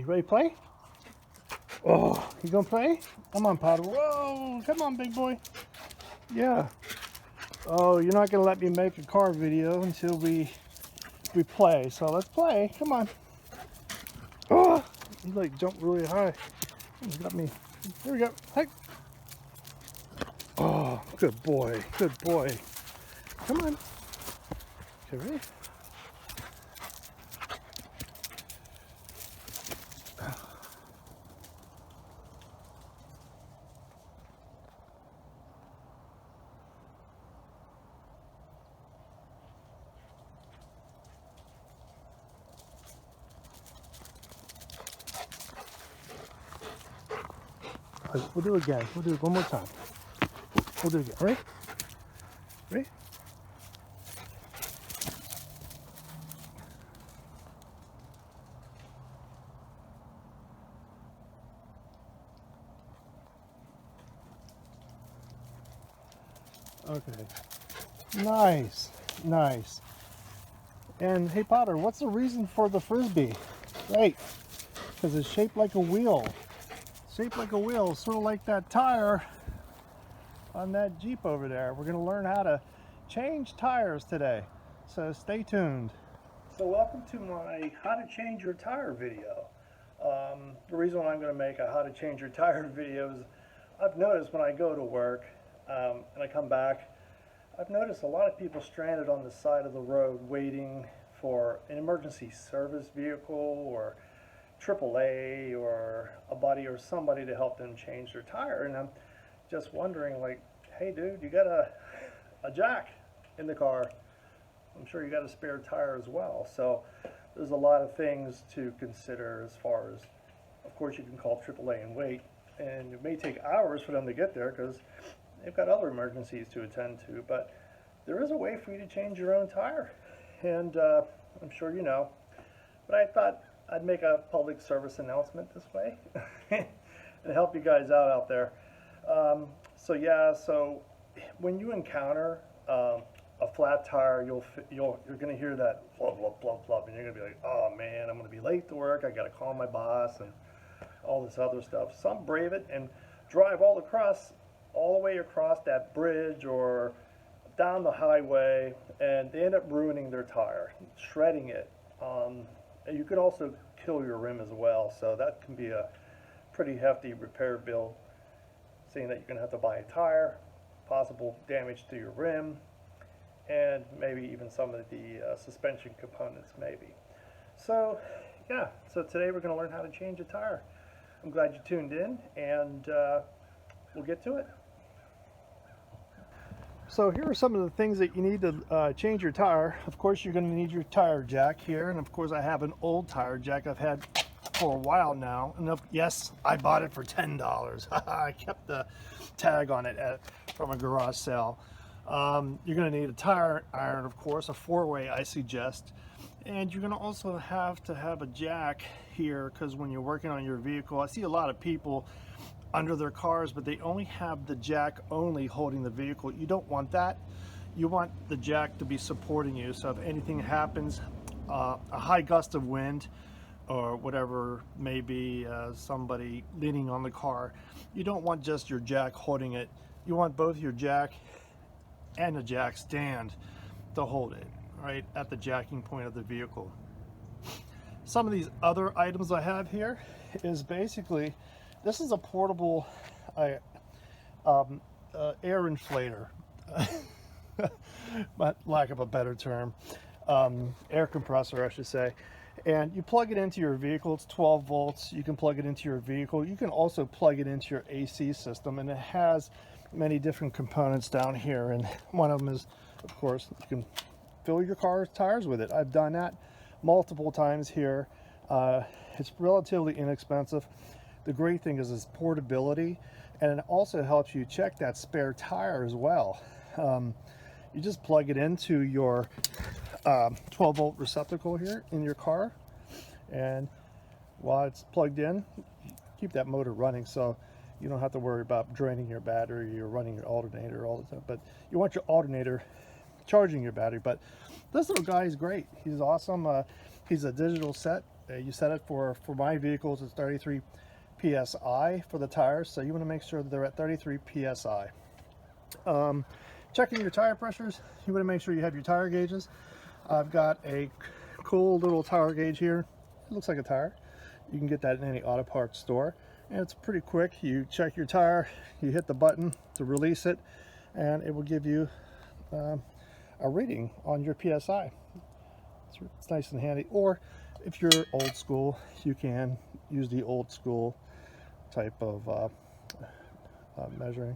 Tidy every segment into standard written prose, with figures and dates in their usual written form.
Ready to play? Oh, you gonna play? Come on, Powder. Whoa, come on, big boy. Yeah. Oh, you're not gonna let me make a car video until we play. So let's play. Come on. Oh, you like jumped really high. You got me. Here we go. Hey. Oh, good boy. Good boy. Come on. Okay, ready? We'll do it again. We'll do it one more time. We'll do it again. Ready? Ready? Okay. Nice. Nice. And hey, Potter, what's the reason for the Frisbee? Right. Because it's shaped like a wheel. Shaped like a wheel, sort of like that tire on that Jeep over there. We're going to learn how to change tires today, so stay tuned. So welcome to my how to change your tire video. The reason why I'm going to make a how to change your tire video is I've noticed when I go to work and I come back, I've noticed a lot of people stranded on the side of the road waiting for an emergency service vehicle or AAA or a buddy or somebody to help them change their tire. And I'm just wondering, like, hey dude, you got a jack in the car. I'm sure you got a spare tire as well. So there's a lot of things to consider as far as, of course, you can call AAA and wait. And it may take hours for them to get there because they've got other emergencies to attend to. But there is a way for you to change your own tire. And I'm sure you know. But I thought I'd make a public service announcement this way and help you guys out there. So when you encounter a flat tire, you're going to hear that flub, flub, flub, flub, and you're going to be like, oh man, I'm going to be late to work. I got to call my boss and all this other stuff. Some brave it and drive all the way across that bridge or down the highway, and they end up ruining their tire, shredding it. You could also kill your rim as well, so that can be a pretty hefty repair bill, seeing that you're going to have to buy a tire, possible damage to your rim, and maybe even some of the suspension components maybe. So yeah, so today we're going to learn how to change a tire. I'm glad you tuned in, and we'll get to it. So here are some of the things that you need to change your tire. Of course, you're going to need your tire jack here, and of course I have an old tire jack I've had for a while now. And yes, I bought it for $10. I kept the tag on it from a garage sale. You're going to need a tire iron, of course, a 4-way I suggest. And you're going to also have a jack here, because when you're working on your vehicle, I see a lot of people under their cars, but they only have the jack only holding the vehicle. You don't want that. You want the jack to be supporting you, so if anything happens, a high gust of wind or whatever, maybe somebody leaning on the car, you don't want just your jack holding it. You want both your jack and the jack stand to hold it right at the jacking point of the vehicle. Some of these other items I have here is basically, this is a portable air inflator, but lack of a better term, air compressor I should say. And you plug it into your vehicle. It's 12 volts. You can plug it into your vehicle. You can also plug it into your AC system, and it has many different components down here. And one of them is, of course, you can fill your car's tires with it. I've done that multiple times here. It's relatively inexpensive. The great thing is its portability, and it also helps you check that spare tire as well. You just plug it into your 12 volt receptacle here in your car, and while it's plugged in, keep that motor running so you don't have to worry about draining your battery or running your alternator all the time. But you want your alternator charging your battery. But this little guy is great. He's awesome. He's a digital set You set it for my vehicles, it's 33 PSI for the tires, so you want to make sure that they're at 33 PSI. Checking your tire pressures, you want to make sure you have your tire gauges. I've got a cool little tire gauge here. It looks like a tire. You can get that in any auto parts store, and it's pretty quick. You check your tire, you hit the button to release it, and it will give you a reading on your PSI. It's nice and handy. Or if you're old school, you can use the old school type of measuring.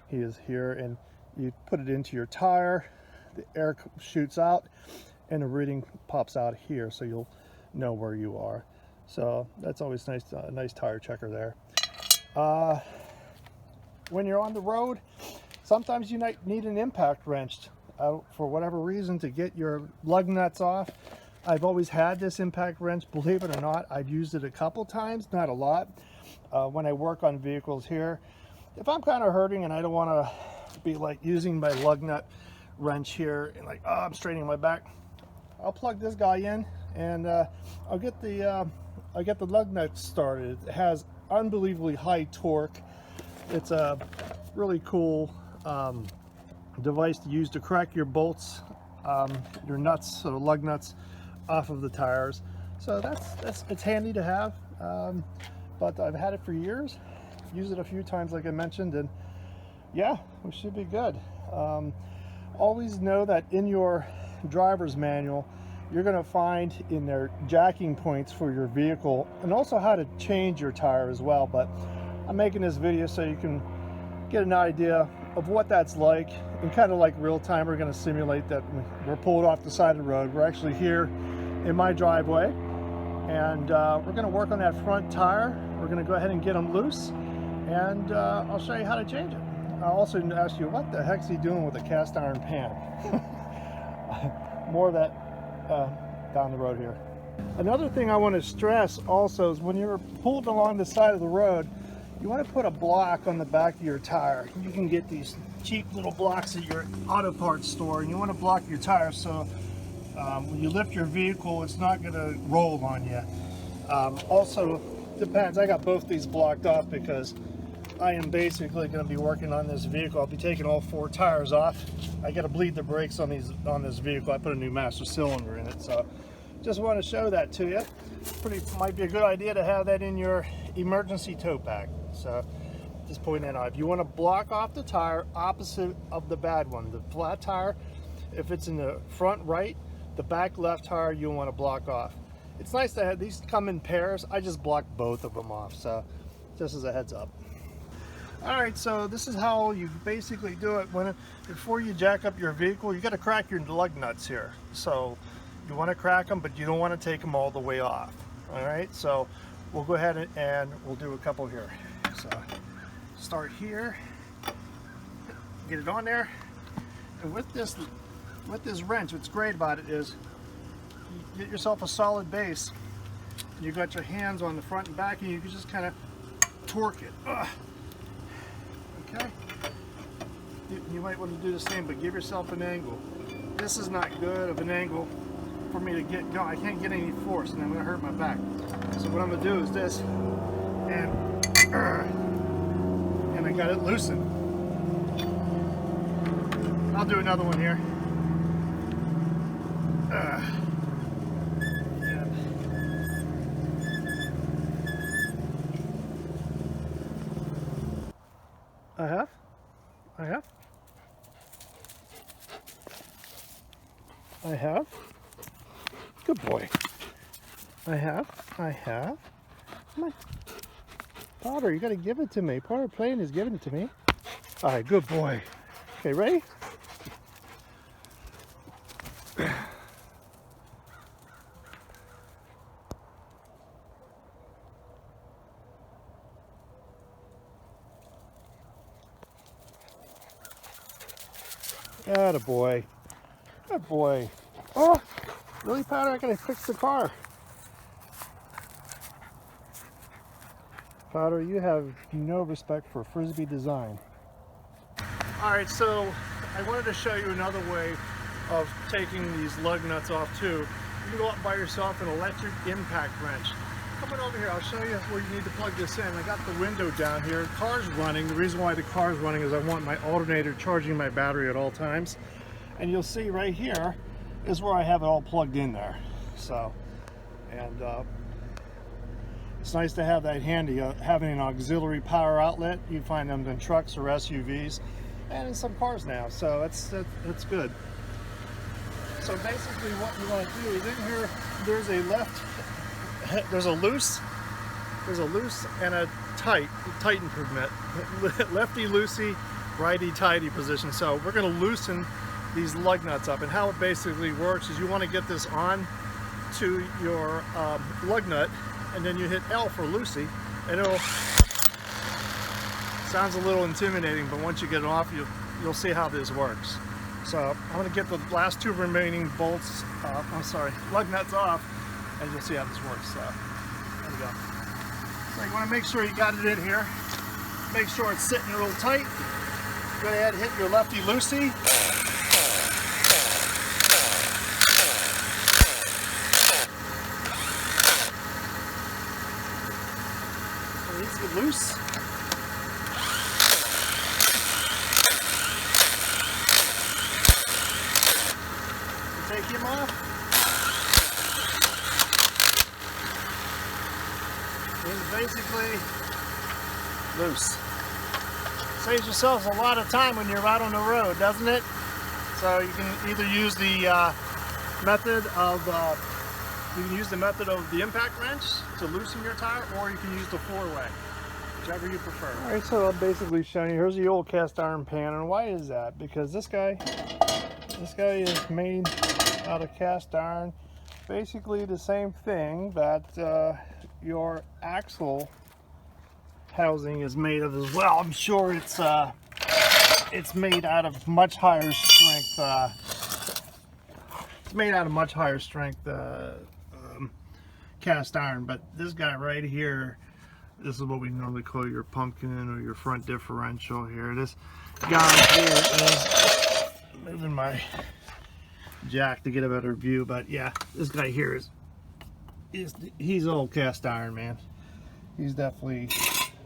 He is here, and you put it into your tire, the air shoots out, and the reading pops out here, so you'll know where you are. So that's always nice, a nice tire checker there. When you're on the road, sometimes you might need an impact wrench for whatever reason to get your lug nuts off. I've always had this impact wrench, believe it or not. I've used it a couple times, not a lot. When I work on vehicles here, if I'm kind of hurting and I don't want to be like using my lug nut wrench here and like, oh, I'm straightening my back, I'll plug this guy in, and I'll get the lug nut started. It has unbelievably high torque. It's a really cool device to use to crack your bolts, your nuts, so lug nuts, off of the tires. So it's handy to have. But I've had it for years. Used it a few times, like I mentioned, and yeah, we should be good. Always know that in your driver's manual, you're going to find in there jacking points for your vehicle, and also how to change your tire as well. But I'm making this video so you can get an idea of what that's like, and kind of like real time. We're going to simulate that we're pulled off the side of the road. We're actually here in my driveway, and we're going to work on that front tire. We're going to go ahead and get them loose, and I'll show you how to change it. I'll also ask you, what the heck's he doing with a cast iron pan? More of that down the road here. Another thing I want to stress also is when you're pulled along the side of the road, you want to put a block on the back of your tire. You can get these cheap little blocks at your auto parts store, and you want to block your tire so when you lift your vehicle, it's not going to roll on you. Also, depends. I got both these blocked off because I am basically going to be working on this vehicle. I'll be taking all 4 tires off. I got to bleed the brakes on this vehicle. I put a new master cylinder in it, so just want to show that to you. Might be a good idea to have that in your emergency tow pack. So just pointing that out. If you want to block off the tire opposite of the bad one, the flat tire, if it's in the front right, the back left tire you want to block off. It's nice to have these come in pairs. I just blocked both of them off, so just as a heads up. Alright, so this is how you basically do it. Before you jack up your vehicle, you got to crack your lug nuts here. So you want to crack them, but you don't want to take them all the way off. Alright, so we'll go ahead and we'll do a couple here. So start here, get it on there, and with this wrench, what's great about it is you get yourself a solid base. You got your hands on the front and back, and you can just kind of torque it. Okay, you might want to do the same, but give yourself an angle. This is not good of an angle for me to get going. I can't get any force, and I'm going to hurt my back. So what I'm going to do is this, and I got it loosened. I'll do another one here. I have. Good boy. I have. Come on. Potter, you gotta give it to me. Potter Plane is giving it to me. Alright, good boy. Okay, ready? Attaboy. Good boy. Oh, really, Powder? I gotta fix the car. Powder, you have no respect for Frisbee design. Alright, so I wanted to show you another way of taking these lug nuts off too. you can go out and buy yourself an electric impact wrench. Come on over here, I'll show you where you need to plug this in. I got the window down here, the car's running. The reason why the car's running is I want my alternator charging my battery at all times. And you'll see right here is where I have it all plugged in there. So, and it's nice to have that handy, having an auxiliary power outlet. You find them in trucks or SUVs and in some cars now, so that's good. So basically what you want to do is in here there's a loose and a tight improvement. Lefty loosey, righty tighty position. So we're going to loosen these lug nuts up, and how it basically works is you want to get this on to your lug nut, and then you hit L for loosey, and it'll, sounds a little intimidating, but once you get it off, you'll see how this works. So I'm going to get the last two remaining bolts, lug nuts off, and you'll see how this works. So there we go. So you want to make sure you got it in here. Make sure it's sitting real tight. Go ahead and hit your lefty loosey. It needs to get loose. Take him off. He's basically loose. Saves yourselves a lot of time when you're out on the road, doesn't it? So you can either use the method of the impact wrench to loosen your tire, or you can use the four-way, whichever you prefer. All right, so I'm basically showing you. Here's the old cast iron pan, and why is that? Because this guy is made out of cast iron, basically the same thing that your axle housing is made of as well. I'm sure it's made out of much higher strength. It's made out of much higher strength cast iron, but this guy right here, this is what we normally call your pumpkin or your front differential here. This guy here is moving my jack to get a better view, but yeah, this guy here he's old cast iron, man. He's definitely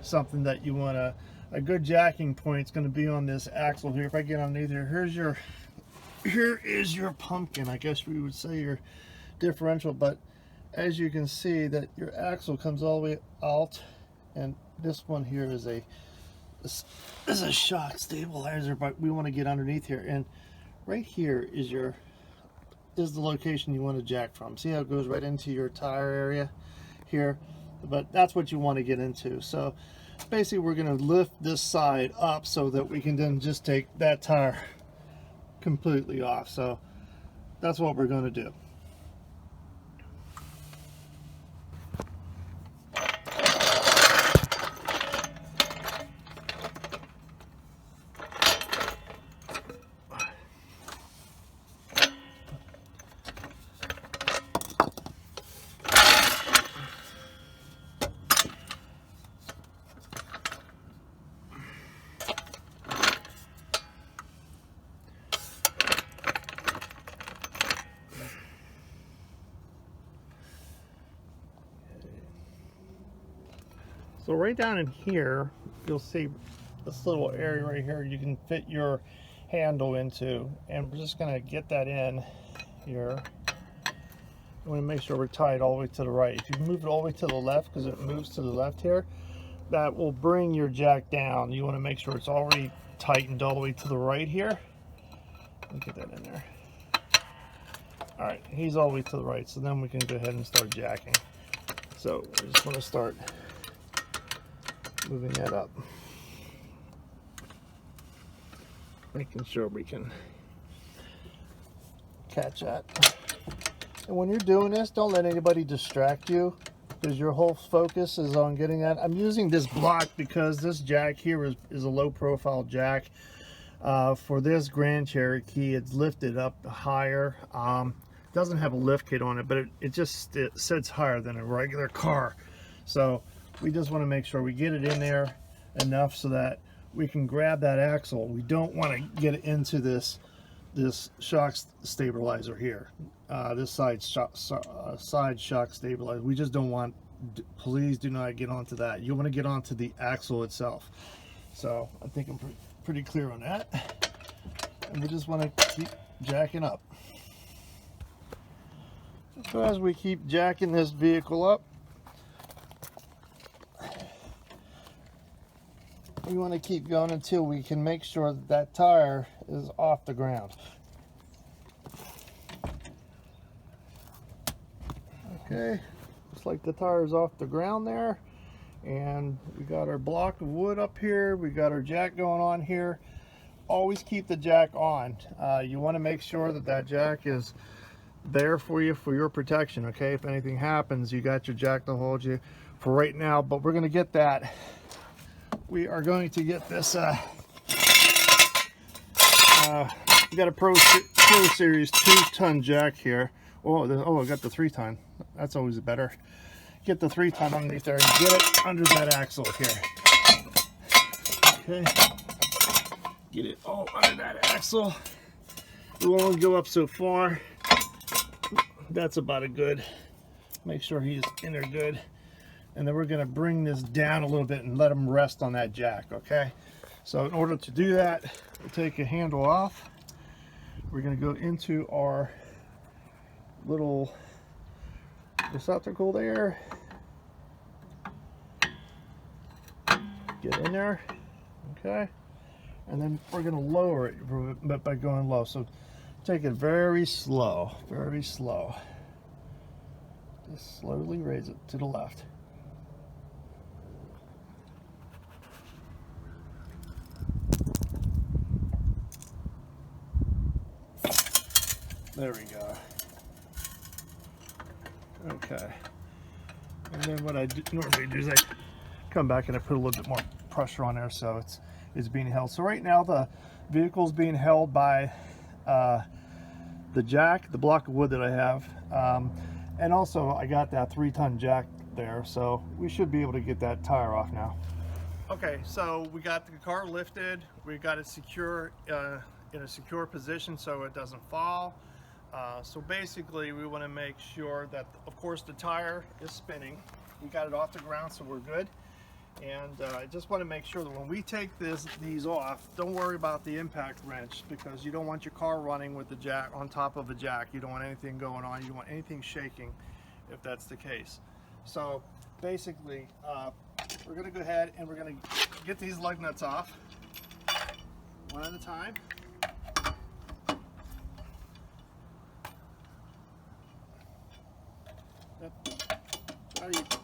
something that you want a good jacking point is going to be on this axle here. If I get underneath here, here is your pumpkin, I guess we would say your differential, but as you can see that your axle comes all the way out, and this one here is a shock stabilizer, but we want to get underneath here, and right here is the location you want to jack from. See how it goes right into your tire area here? But that's what you want to get into. So basically we're going to lift this side up so that we can then just take that tire completely off. So that's what we're going to do. So right down in here, you'll see this little area right here you can fit your handle into, and we're just going to get that in here. I want to make sure we're tied all the way to the right. If you move it all the way to the left, because it moves to the left here, that will bring your jack down. You want to make sure it's already tightened all the way to the right here. Let me get that in there. All right, he's all the way to the right, so then we can go ahead and start jacking. So we just want to start moving that up, making sure we can catch that. And when you're doing this, don't let anybody distract you, because your whole focus is on getting that. I'm using this block because this jack here is a low profile jack. For this Grand Cherokee, it's lifted up higher. Doesn't have a lift kit on it, but it sits higher than a regular car. So we just want to make sure we get it in there enough so that we can grab that axle. We don't want to get it into this this shock stabilizer here, this side shock stabilizer. We just don't want, please do not get onto that. You want to get onto the axle itself. So I think I'm pretty clear on that. And we just want to keep jacking up. So as we keep jacking this vehicle up, we want to keep going until we can make sure that that tire is off the ground. Okay, looks like the tire is off the ground there, and we got our block of wood up here. We got our jack going on here. Always keep the jack on. You want to make sure that that jack is there for you for your protection. Okay, if anything happens, you got your jack to hold you for right now. But we're going to get that. We are going to get this. We got a Pro Series 2-ton jack here. Oh, I got the 3-ton. That's always better. Get the 3-ton underneath there and get it under that axle here. Okay. Get it all under that axle. We won't go up so far. That's about a good. Make sure he's in there good. And then we're going to bring this down a little bit and let him rest on that jack, okay? So in order to do that, we'll take a handle off. We're going to go into our little receptacle there. Get in there, okay? And then we're going to lower it by going low. So take it very slow, very slow. Just slowly raise it to the left. There we go. Okay. And then what I normally do is I come back and I put a little bit more pressure on there so it's being held. So right now the vehicle's being held by the jack, the block of wood that I have, and also I got that 3-ton jack there, so we should be able to get that tire off now. Okay, so we got the car lifted. We got it secure in a secure position so it doesn't fall. So basically we want to make sure that, of course, the tire is spinning. We got it off the ground, so we're good. And I just want to make sure that when we take these off, don't worry about the impact wrench, because you don't want your car running with the jack on top of a jack. You don't want anything going on. You don't want anything shaking if that's the case. So basically we're going to go ahead and we're going to get these lug nuts off one at a time.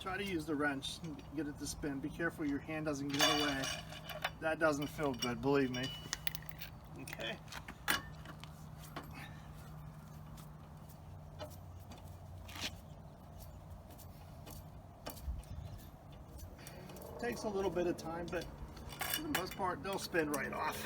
Try to use the wrench and get it to spin. Be careful your hand doesn't get away. That doesn't feel good, believe me. Okay. Takes a little bit of time, but for the most part, they'll spin right off.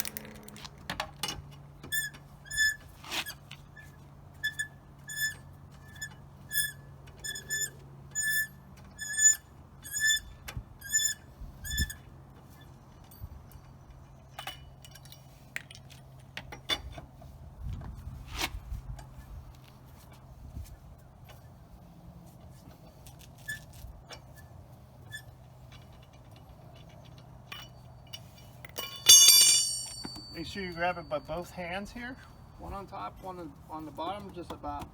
Make sure you grab it by both hands here. One on top, one on the bottom, just about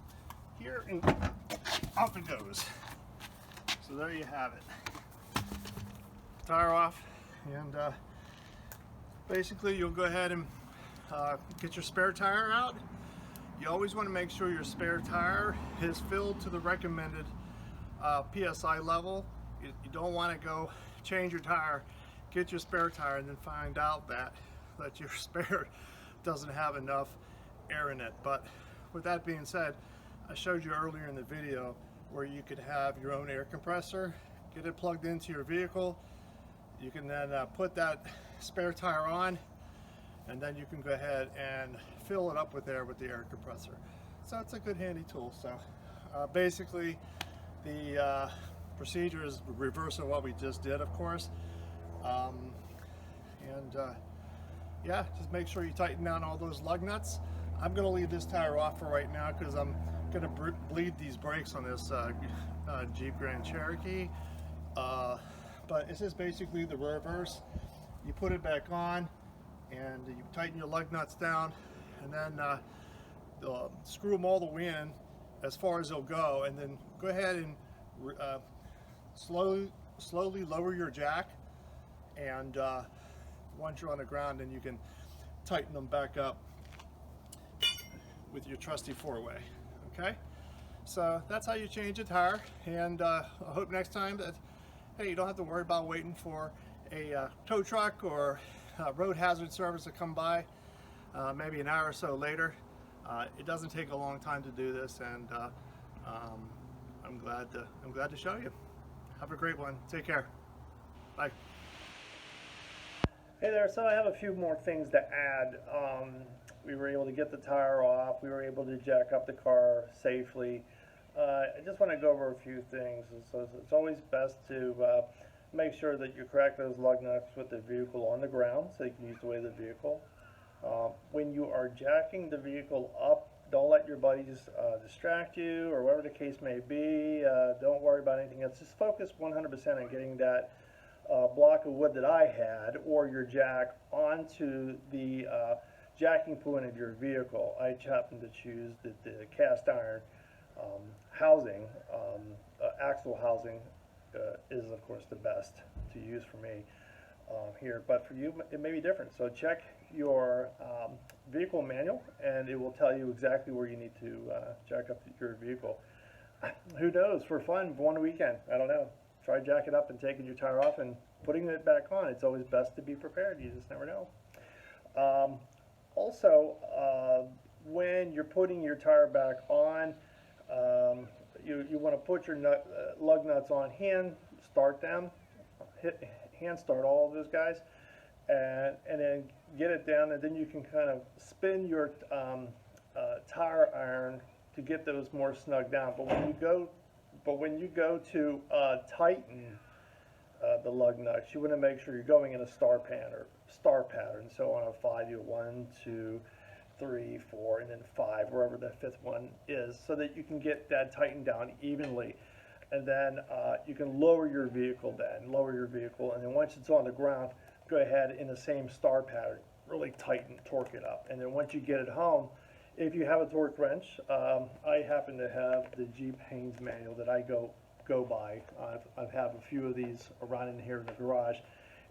here, and out it goes. So there you have it. Tire off, and basically you'll go ahead and get your spare tire out. You always want to make sure your spare tire is filled to the recommended PSI level. You don't want to go change your tire, get your spare tire, and then find out that your spare doesn't have enough air in it. But with that being said, I showed you earlier in the video where you could have your own air compressor, get it plugged into your vehicle. You can then put that spare tire on, and then you can go ahead and fill it up with air with the air compressor. So it's a good handy tool. So basically the procedure is reverse of what we just did, of course. Yeah, just make sure you tighten down all those lug nuts. I'm going to leave this tire off for right now because I'm going to bleed these brakes on this Jeep Grand Cherokee. But this is basically the reverse. You put it back on and you tighten your lug nuts down, and then screw them all the way in as far as they'll go, and then go ahead and slowly lower your jack, and once you're on the ground, then you can tighten them back up with your trusty 4-way. Okay, so that's how you change a tire, and I hope next time that, hey, you don't have to worry about waiting for a tow truck or road hazard service to come by maybe an hour or so later. It doesn't take a long time to do this, and I'm glad to show you. Have a great one. Take care. Bye. Hey there, so I have a few more things to add. We were able to get the tire off. We were able to jack up the car safely. I just want to go over a few things. So it's always best to make sure that you crack those lug nuts with the vehicle on the ground so you can use the weight of the vehicle. When you are jacking the vehicle up, don't let your buddies distract you or whatever the case may be. Don't worry about anything else. Just focus 100% on getting that block of wood that I had, or your jack, onto the jacking point of your vehicle. I happened to choose the cast iron housing, axle housing is of course the best to use for me here, but for you it may be different. So check your vehicle manual and it will tell you exactly where you need to jack up your vehicle. Who knows, for fun, one weekend, I don't know, try jack it up and taking your tire off and putting it back on. It's always best to be prepared, you just never know. Also, when you're putting your tire back on, you want to put your lug nuts on hand, start them, hand start all of those guys, and then get it down, and then you can kind of spin your tire iron to get those more snug down. But when you go to tighten the lug nuts, you want to make sure you're going in a star pattern. So on a 5, you 1, 2, 3, 4, and then 5, wherever the 5th one is, so that you can get that tightened down evenly. And then you can lower your vehicle, and then once it's on the ground, go ahead in the same star pattern, really tighten, torque it up. And then once you get it home, if you have a torque wrench, I happen to have the Jeep Haynes manual that I go by. I've have a few of these around in here in the garage.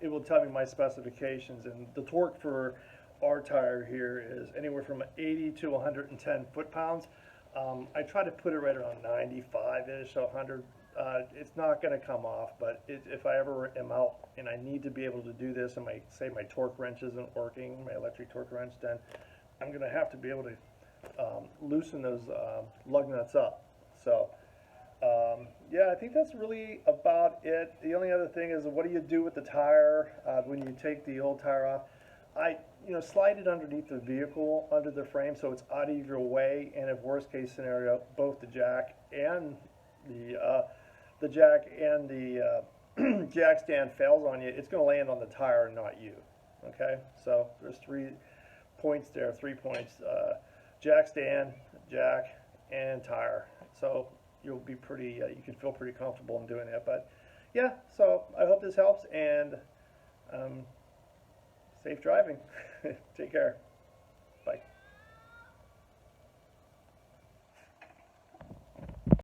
It will tell me my specifications, and the torque for our tire here is anywhere from 80 to 110 foot-pounds. I try to put it right around 95-ish, 100. It's not going to come off, but if I ever am out and I need to be able to do this, and say my torque wrench isn't working, my electric torque wrench, then I'm going to have to be able to loosen those lug nuts up. So yeah, I think that's really about it. The only other thing is, what do you do with the tire when you take the old tire off? Slide it underneath the vehicle, under the frame, so it's out of your way. And if worst case scenario, both the jack and the jack stand fails on you, it's going to land on the tire and not you. Okay, so there's 3 points there, 3 points: jack stand, jack, and tire. So you'll be pretty, you can feel pretty comfortable in doing that. But yeah, so I hope this helps, and safe driving. Take care.